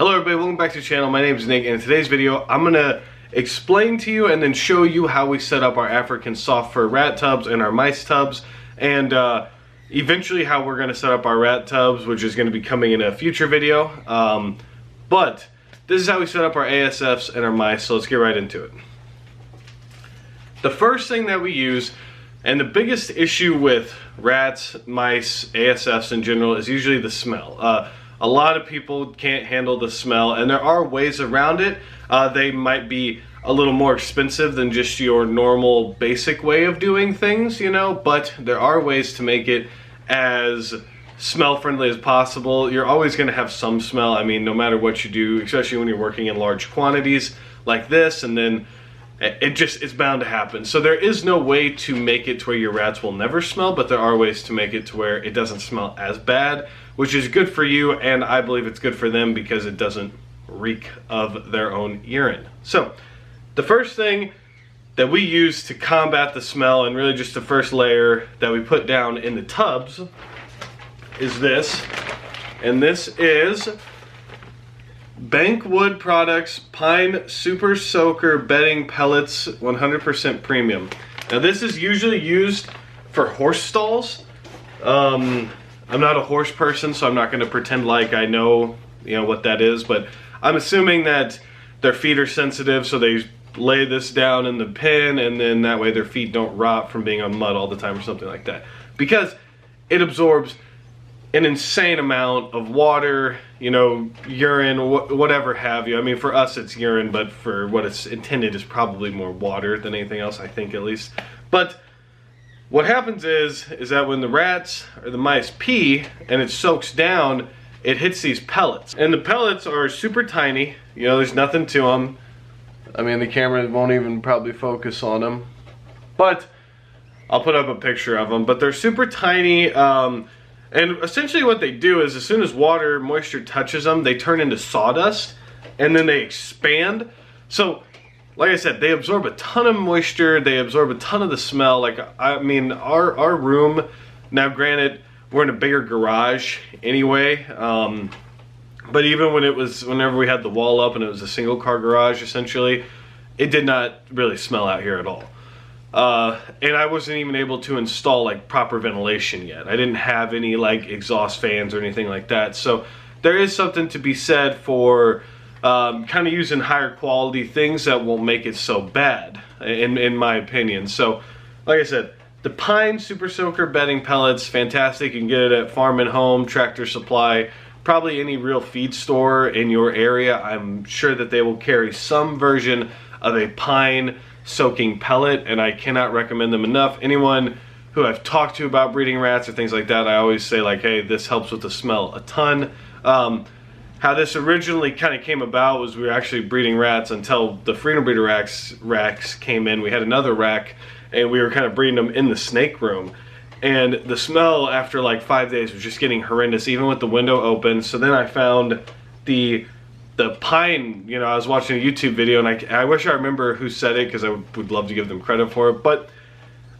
Hello everybody, welcome back to the channel. My name is Nick, and in today's video I'm going to explain to you and then show you how we set up our African soft fur rat tubs and our mice tubs, and eventually how we're going to set up our rat tubs, which is going to be coming in a future video. But this is how we set up our ASFs and our mice, so let's get right into it. The first thing that we use, and the biggest issue with rats, mice, ASFs in general, is usually the smell. A lot of people can't handle the smell, and there are ways around it. They might be a little more expensive than just your normal basic way of doing things, you know, but there are ways to make it as smell friendly as possible. You're always going to have some smell, I mean, no matter what you do, especially when you're working in large quantities like this, and then it's bound to happen. So there is no way to make it to where your rats will never smell, but there are ways to make it to where it doesn't smell as bad, which is good for you, and I believe it's good for them because it doesn't reek of their own urine. So the first thing that we use to combat the smell, and really just the first layer that we put down in the tubs, is this. And this is Bankwood Products Pine Super Soaker Bedding Pellets 100% Premium. Now this is usually used for horse stalls. I'm not a horse person, so I'm not going to pretend like I know, what that is, but I'm assuming that their feet are sensitive, so they lay this down in the pen, and then that way their feet don't rot from being on mud all the time or something like that. Because it absorbs an insane amount of water, urine, whatever have you. I mean, for us it's urine, but for what it's intended is probably more water than anything else, I think, at least. But what happens is that when the rats or the mice pee and it soaks down, it hits these pellets. And the pellets are super tiny, there's nothing to them. I mean, the camera won't even probably focus on them, but I'll put up a picture of them. But they're super tiny, and essentially what they do is as soon as moisture touches them, they turn into sawdust, and then they expand. So like I said, they absorb a ton of moisture, they absorb a ton of the smell. Like, I mean, our room, now granted, we're in a bigger garage anyway, but even whenever we had the wall up and it was a single car garage essentially, it did not really smell out here at all. And I wasn't even able to install like proper ventilation yet. I didn't have any like exhaust fans or anything like that. So there is something to be said for kind of using higher quality things that won't make it so bad, in my opinion. So like I said, the Pine Super Soaker Bedding Pellets, fantastic. You can get it at Farm and Home, Tractor Supply, probably any real feed store in your area. I'm sure that they will carry some version of a pine soaking pellet, and I cannot recommend them enough. Anyone who I've talked to about breeding rats or things like that, I always say like, hey, this helps with the smell a ton. How this originally kind of came about was we were actually breeding rats until the Freedom Breeder racks came in. We had another rack, and we were kind of breeding them in the snake room. And the smell after like 5 days was just getting horrendous, even with the window open. So then I found the pine, I was watching a YouTube video, and I wish I remember who said it because I would love to give them credit for it. But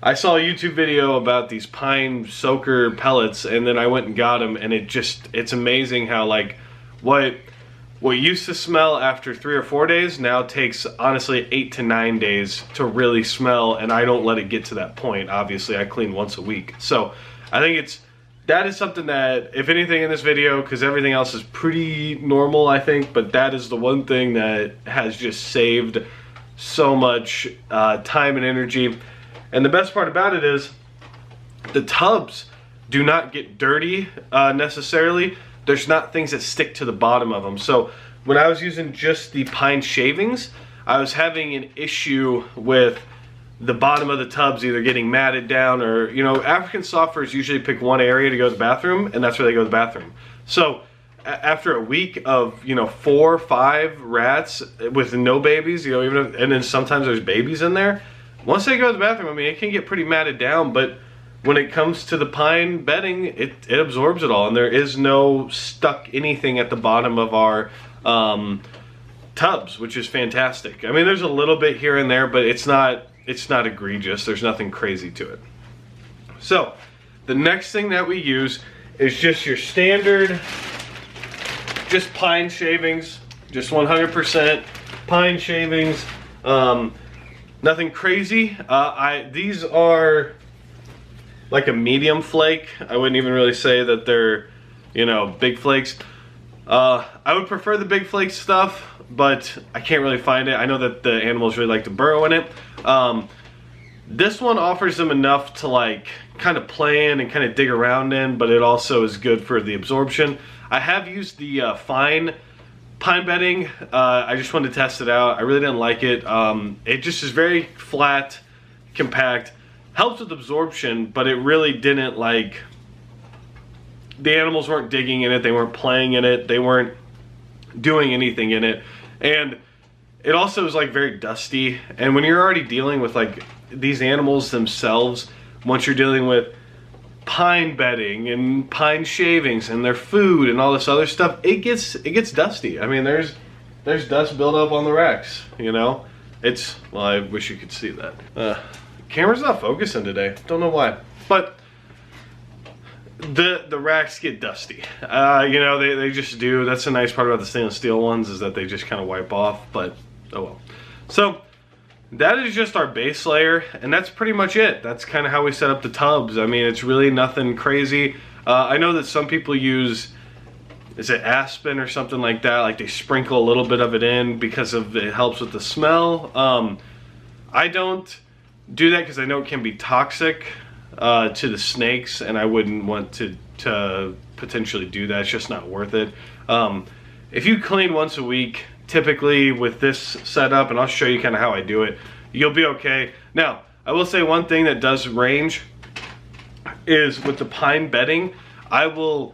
I saw a YouTube video about these pine soaker pellets, and then I went and got them, and it's amazing how like what used to smell after 3 or 4 days now takes honestly 8 to 9 days to really smell, and I don't let it get to that point. Obviously, I clean once a week. So I think that is something that, if anything in this video, because everything else is pretty normal, I think, but that is the one thing that has just saved so much time and energy. And the best part about it is the tubs do not get dirty necessarily. There's not things that stick to the bottom of them. So when I was using just the pine shavings, I was having an issue with the bottom of the tubs either getting matted down, or, African soft furs usually pick one area to go to the bathroom, and that's where they go to the bathroom. So after a week of, 4 or 5 rats with no babies, and then sometimes there's babies in there, once they go to the bathroom, I mean, it can get pretty matted down, but when it comes to the pine bedding, it absorbs it all, and there is no stuck anything at the bottom of our tubs, which is fantastic. I mean, there's a little bit here and there, but it's not egregious. There's nothing crazy to it. So the next thing that we use is just your standard just pine shavings, just 100% pine shavings. Nothing crazy. These are like a medium flake. I wouldn't even really say that they're, you know, big flakes. I would prefer the big flake stuff, but I can't really find it. I know that the animals really like to burrow in it. This one offers them enough to like kind of play in and kind of dig around in, but it also is good for the absorption. I have used the fine pine bedding. I just wanted to test it out. I really didn't like it. It just is very flat, compact, helps with absorption, but it really didn't like, the animals weren't digging in it, they weren't playing in it, they weren't doing anything in it. And it also is like very dusty, and when you're already dealing with like these animals themselves, once you're dealing with pine bedding and pine shavings and their food and all this other stuff, it gets dusty. I mean, there's dust buildup on the racks, you know. Well, I wish you could see that. Camera's not focusing today, don't know why, but the racks get dusty. You know, they just do. That's the nice part about the stainless steel ones, is that they just kind of wipe off, but oh well. So that is just our base layer, and that's pretty much it. That's kind of how we set up the tubs. I mean, it's really nothing crazy. I know that some people use, is it aspen or something like that? Like they sprinkle a little bit of it in because it helps with the smell. I don't do that because I know it can be toxic to the snakes, and I wouldn't want to potentially do that. It's just not worth it. If you clean once a week, typically with this setup, and I'll show you kind of how I do it, you'll be okay. Now, I will say one thing that does range is with the pine bedding, the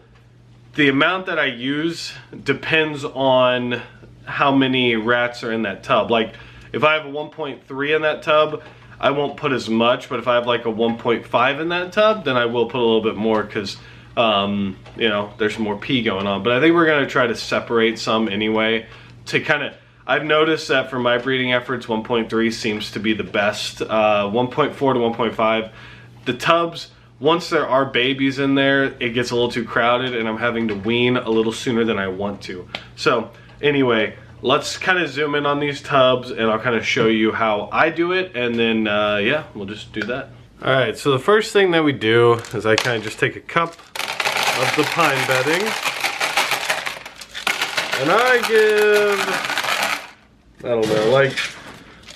amount that I use depends on how many rats are in that tub. Like if I have a 1.3 in that tub, I won't put as much, but if I have like a 1.5 in that tub, then I will put a little bit more because you know, there's more pee going on. But I think we're gonna try to separate some anyway, to kind of, I've noticed that for my breeding efforts, 1.3 seems to be the best. 1.4 to 1.5. The tubs, once there are babies in there, it gets a little too crowded and I'm having to wean a little sooner than I want to. So anyway, let's kind of zoom in on these tubs and I'll kind of show you how I do it, and then yeah, we'll just do that. All right, so the first thing that we do is I kind of just take a cup of the pine bedding, and I give, I don't know, like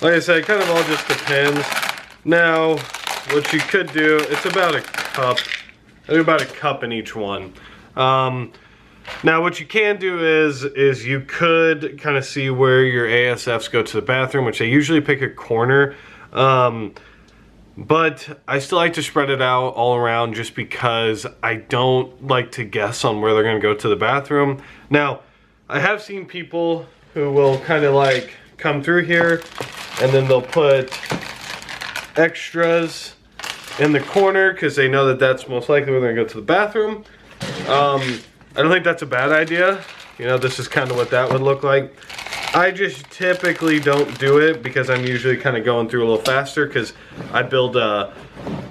I said, it kind of all just depends. Now, what you could do, it's about a cup. I do about a cup in each one. Now, what you can do is you could kind of see where your ASFs go to the bathroom, which I usually pick a corner. But I still like to spread it out all around just because I don't like to guess on where they're going to go to the bathroom. Now, I have seen people who will kind of like come through here and then they'll put extras in the corner because they know that that's most likely where they're going to go to the bathroom. I don't think that's a bad idea. You know, this is kind of what that would look like. I just typically don't do it because I'm usually kind of going through a little faster because I build,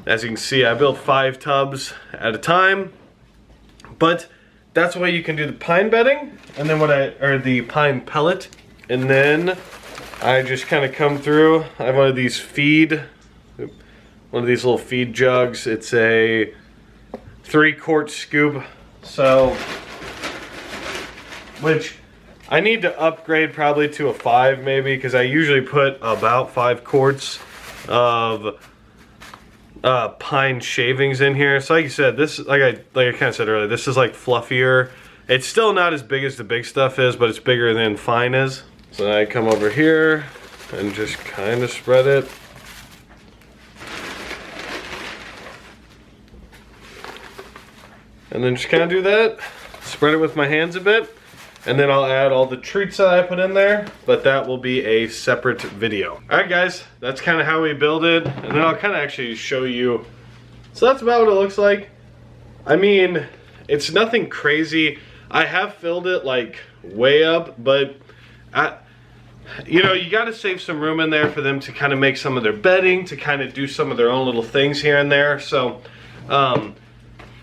as you can see, I build 5 tubs at a time. But that's why you can do the pine bedding, and then or the pine pellet, and then I just kind of come through. I have one of these little feed jugs. It's a 3-quart scoop, so, which I need to upgrade probably to a 5 maybe, because I usually put about 5 quarts of pine shavings in here. So like you said, this, like I kind of said earlier, this is like fluffier. It's still not as big as the big stuff is, but it's bigger than fine is. So I come over here and just kind of spread it. And then just kind of do that. Spread it with my hands a bit. And then I'll add all the treats that I put in there, but that will be a separate video. All right, guys, that's kind of how we build it. And then I'll kind of actually show you. So that's about what it looks like. I mean, it's nothing crazy. I have filled it like way up, but you know, you got to save some room in there for them to kind of make some of their bedding, to kind of do some of their own little things here and there. So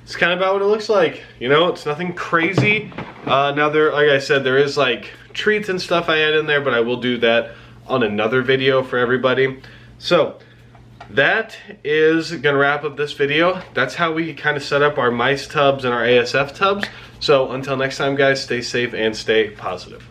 it's kind of about what it looks like. You know, it's nothing crazy. Now there, like I said, there is like treats and stuff I add in there, but I will do that on another video for everybody. So that is gonna wrap up this video. That's how we kind of set up our mice tubs and our ASF tubs. So until next time, guys, stay safe and stay positive.